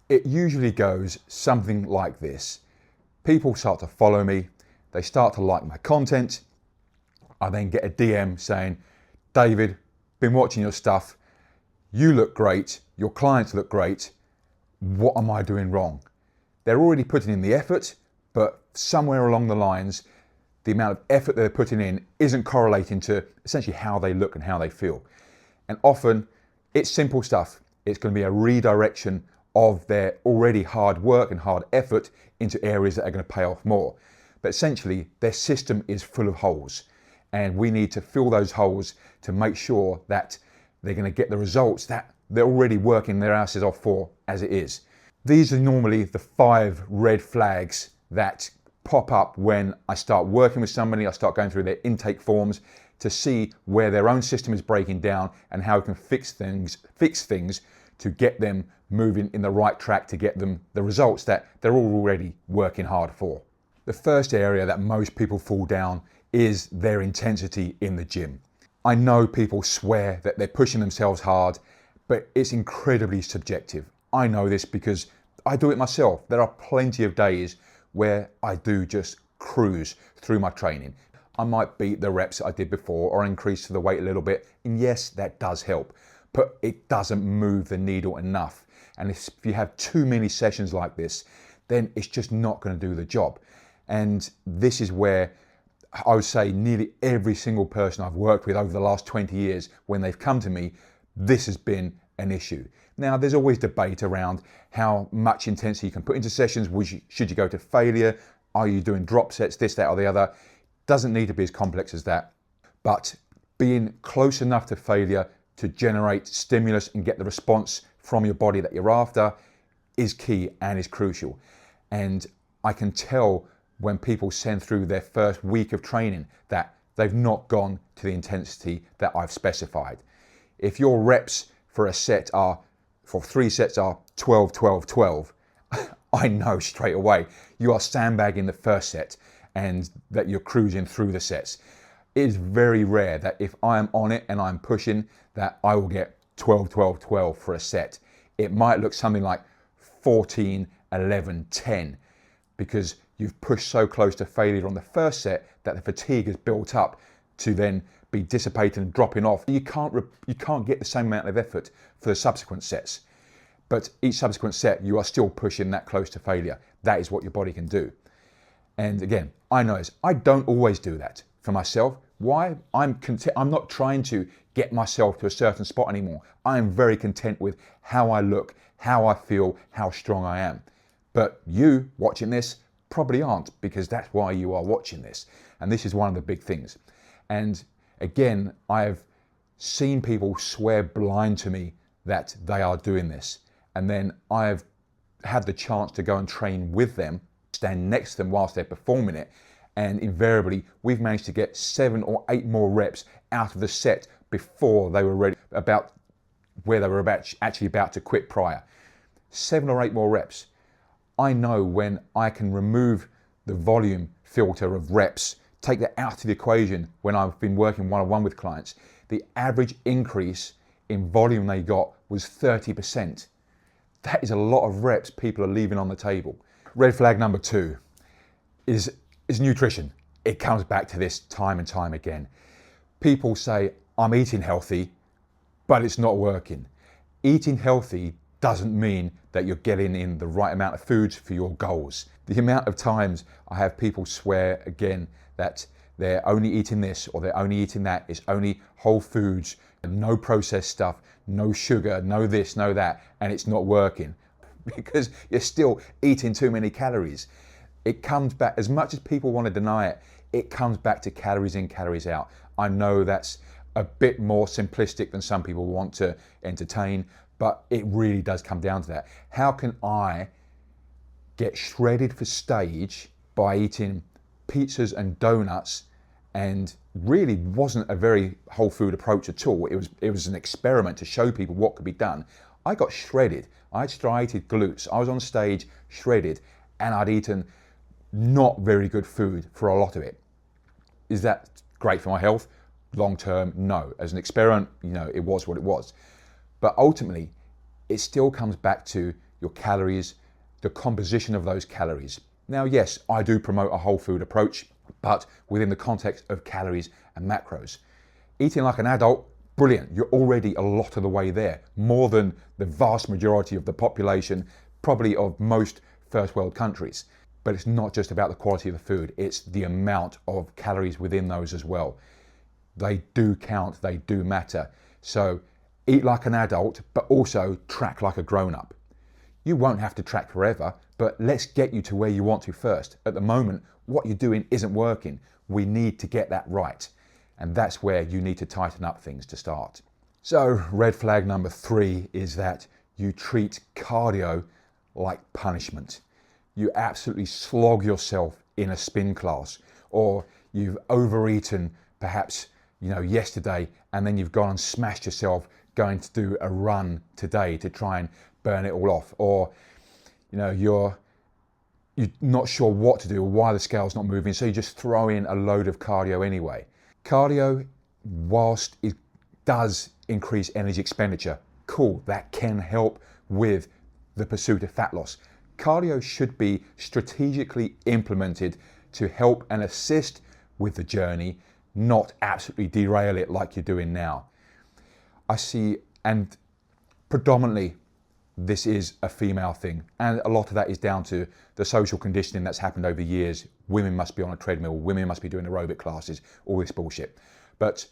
It usually goes something like this. People start to follow me, they start to like my content. I then get a DM saying, David, been watching your stuff, you look great, your clients look great, what am I doing wrong? They're already putting in the effort, but somewhere along the lines, the amount of effort they're putting in isn't correlating to essentially how they look and how they feel. And often it's simple stuff. It's going to be a redirection of their already hard work and hard effort into areas that are going to pay off more. But essentially their system is full of holes, and we need to fill those holes to make sure that they're going to get the results that they're already working their asses off for as it is. These are normally the 5 red flags that pop up when I start working with somebody. I start going through their intake forms to see where their own system is breaking down and how we can fix things to get them moving in the right track, to get them the results that they're already working hard for. The first area that most people fall down is their intensity in the gym. I know people swear that they're pushing themselves hard, but it's incredibly subjective. I know this because I do it myself. There are plenty of days where I do just cruise through my training. I might beat the reps I did before or increase the weight a little bit, and yes, that does help, but it doesn't move the needle enough. And if you have too many sessions like this, then it's just not going to do the job. And this is where I would say nearly every single person I've worked with over the last 20 years, when they've come to me, this has been an issue. Now, there's always debate around how much intensity you can put into sessions. Should you go to failure? Are you doing drop sets, this, that, or the other? Doesn't need to be as complex as that. But being close enough to failure to generate stimulus and get the response from your body that you're after is key and is crucial. And I can tell when people send through their first week of training that they've not gone to the intensity that I've specified. If your reps for a set are, for 3 sets are 12, 12, 12, I know straight away you are sandbagging the first set and that you're cruising through the sets. It is very rare that if I am on it and I'm pushing, that I will get 12, 12, 12 for a set. It might look something like 14, 11, 10, because you've pushed so close to failure on the first set that the fatigue has built up to then be dissipated and dropping off. You can't get the same amount of effort for the subsequent sets. But each subsequent set, you are still pushing that close to failure. That is what your body can do. And again, I know this. I don't always do that for myself. Why? I'm not trying to get myself to a certain spot anymore. I am very content with how I look, how I feel, how strong I am. But you watching this probably aren't, because that's why you are watching this. And this is one of the big things. And again, I've seen people swear blind to me that they are doing this. And then I've had the chance to go and train with them, stand next to them whilst they're performing it. And invariably, we've managed to get 7 or 8 more reps out of the set before they were ready, about where they were actually about to quit prior. 7 or 8 more reps. I know when I can remove the volume filter of reps, take that out of the equation when I've been working one-on-one with clients, the average increase in volume they got was 30%. That is a lot of reps people are leaving on the table. Red flag number 2 is nutrition. It comes back to this time and time again. People say, I'm eating healthy, but it's not working. Eating healthy doesn't mean that you're getting in the right amount of foods for your goals. The amount of times I have people swear again that they're only eating this or they're only eating that, it's only whole foods, no processed stuff, no sugar, no this, no that, and it's not working because you're still eating too many calories. It comes back, as much as people want to deny it, it comes back to calories in, calories out. I know that's a bit more simplistic than some people want to entertain, but it really does come down to that. How can I get shredded for stage by eating pizzas and donuts, and really wasn't a very whole food approach at all. It was an experiment to show people what could be done. I got shredded. I had striated glutes. I was on stage shredded, and I'd eaten not very good food for a lot of it. Is that great for my health? Long term, no. As an experiment, it was what it was. But ultimately, it still comes back to your calories, the composition of those calories. Now, yes, I do promote a whole food approach, but within the context of calories and macros. Eating like an adult, brilliant. You're already a lot of the way there, more than the vast majority of the population, probably of most first world countries. But it's not just about the quality of the food, it's the amount of calories within those as well. They do count, they do matter. So eat like an adult, but also track like a grown-up. You won't have to track forever, but let's get you to where you want to first. At the moment, what you're doing isn't working. We need to get that right. And that's where you need to tighten up things to start. So red flag number 3 is that you treat cardio like punishment. You absolutely slog yourself in a spin class, or you've overeaten perhaps yesterday, and then you've gone and smashed yourself going to do a run today to try and burn it all off, or you're not sure what to do or why the scale's not moving, so you just throw in a load of cardio anyway. Cardio, whilst it does increase energy expenditure, cool, that can help with the pursuit of fat loss. Cardio should be strategically implemented to help and assist with the journey, not absolutely derail it like you're doing now. I see, and predominantly this is a female thing, and a lot of that is down to the social conditioning that's happened over the years. Women must be on a treadmill, women must be doing aerobic classes, all this bullshit. But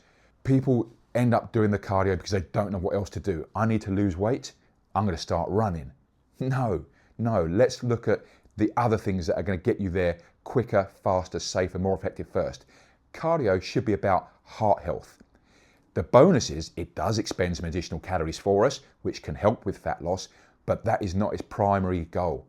people end up doing the cardio because they don't know what else to do. I need to lose weight, I'm going to start running. No, let's look at the other things that are going to get you there quicker, faster, safer, more effective first. Cardio should be about heart health. The bonus is it does expend some additional calories for us, which can help with fat loss, but that is not its primary goal.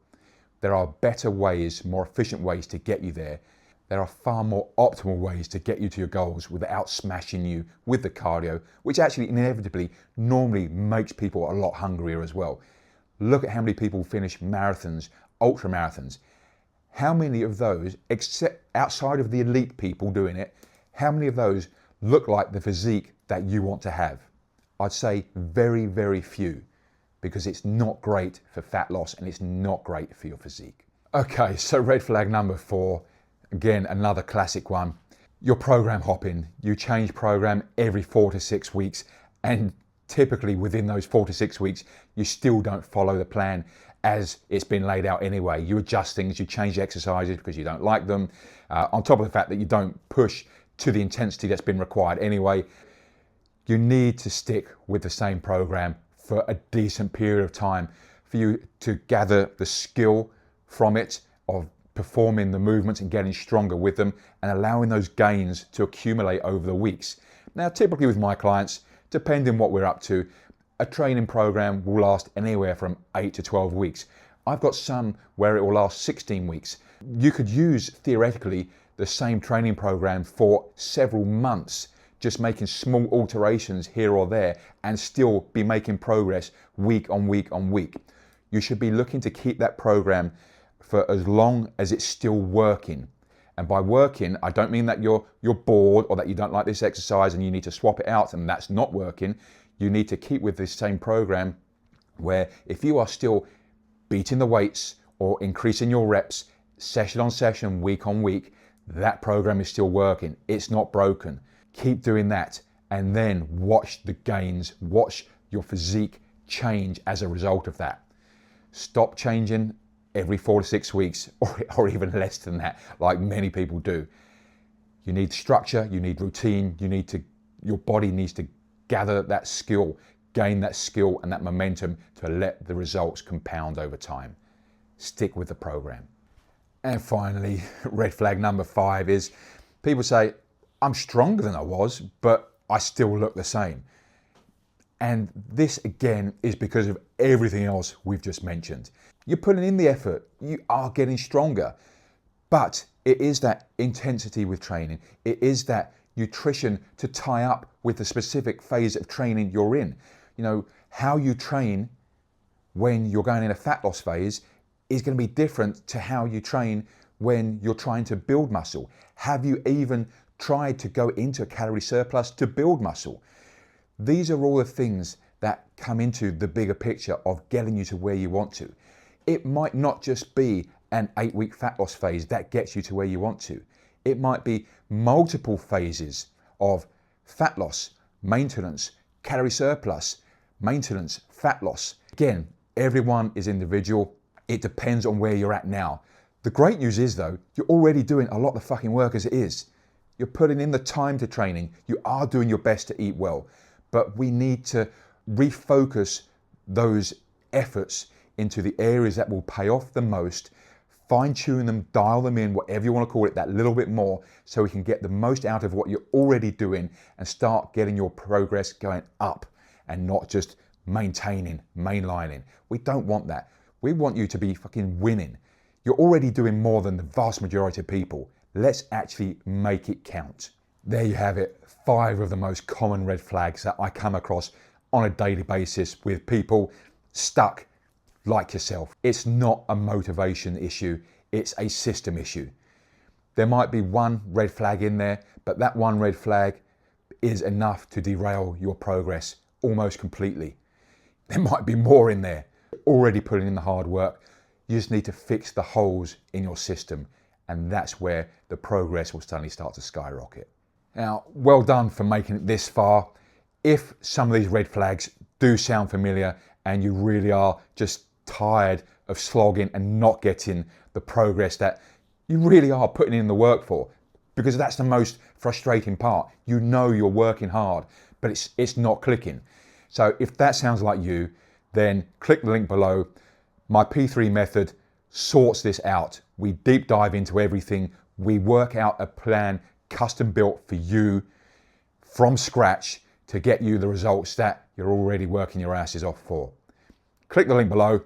There are better ways, more efficient ways to get you there. There are far more optimal ways to get you to your goals without smashing you with the cardio, which actually inevitably normally makes people a lot hungrier as well. Look at how many people finish marathons, ultra marathons. How many of those, except outside of the elite people doing it, how many of those look like the physique that you want to have? I'd say very, very few, because it's not great for fat loss and it's not great for your physique. Okay, so red flag number 4, again, another classic one. You're program hopping. You change program every 4 to 6 weeks, and typically within those 4 to 6 weeks, you still don't follow the plan as it's been laid out anyway. You adjust things, you change exercises because you don't like them, on top of the fact that you don't push to the intensity that's been required anyway. You need to stick with the same program for a decent period of time for you to gather the skill from it of performing the movements and getting stronger with them and allowing those gains to accumulate over the weeks. Now, typically with my clients, depending what we're up to, a training program will last anywhere from 8 to 12 weeks. I've got some where it will last 16 weeks. You could use, theoretically, the same training program for several months, just making small alterations here or there and still be making progress week on week on week. You should be looking to keep that program for as long as it's still working. And by working, I don't mean that you're bored or that you don't like this exercise and you need to swap it out and that's not working. You need to keep with this same program where if you are still beating the weights or increasing your reps session on session, week on week, that program is still working. It's not broken. Keep doing that and then watch the gains, watch your physique change as a result of that. Stop changing every 4 to 6 weeks or even less than that, like many people do. You need structure, you need routine, your body needs to gather that skill, gain that skill and that momentum to let the results compound over time. Stick with the program. And finally, red flag number 5 is people say, I'm stronger than I was, but I still look the same. And this again is because of everything else we've just mentioned. You're putting in the effort, you are getting stronger, but it is that intensity with training. It is that nutrition to tie up with the specific phase of training you're in. How you train when you're going in a fat loss phase is going to be different to how you train when you're trying to build muscle. Have you even tried to go into a calorie surplus to build muscle? These are all the things that come into the bigger picture of getting you to where you want to. It might not just be an 8-week fat loss phase that gets you to where you want to. It might be multiple phases of fat loss, maintenance, calorie surplus, maintenance, fat loss. Again, everyone is individual. It depends on where you're at now. The great news is though, you're already doing a lot of the fucking work as it is. You're putting in the time to training. You are doing your best to eat well, but we need to refocus those efforts into the areas that will pay off the most, fine tune them, dial them in, whatever you want to call it, that little bit more, so we can get the most out of what you're already doing and start getting your progress going up and not just maintaining, mainlining. We don't want that. We want you to be fucking winning. You're already doing more than the vast majority of people. Let's actually make it count. There you have it, 5 of the most common red flags that I come across on a daily basis with people stuck like yourself. It's not a motivation issue, it's a system issue. There might be one red flag in there, but that one red flag is enough to derail your progress almost completely. There might be more in there. You're already putting in the hard work. You just need to fix the holes in your system, and that's where the progress will suddenly start to skyrocket. Now, well done for making it this far. If some of these red flags do sound familiar and you really are just tired of slogging and not getting the progress that you really are putting in the work for, because that's the most frustrating part. You know you're working hard, but it's not clicking. So if that sounds like you, then click the link below. My P3 method sorts this out. We deep dive into everything. We work out a plan custom built for you from scratch to get you the results that you're already working your asses off for. Click the link below.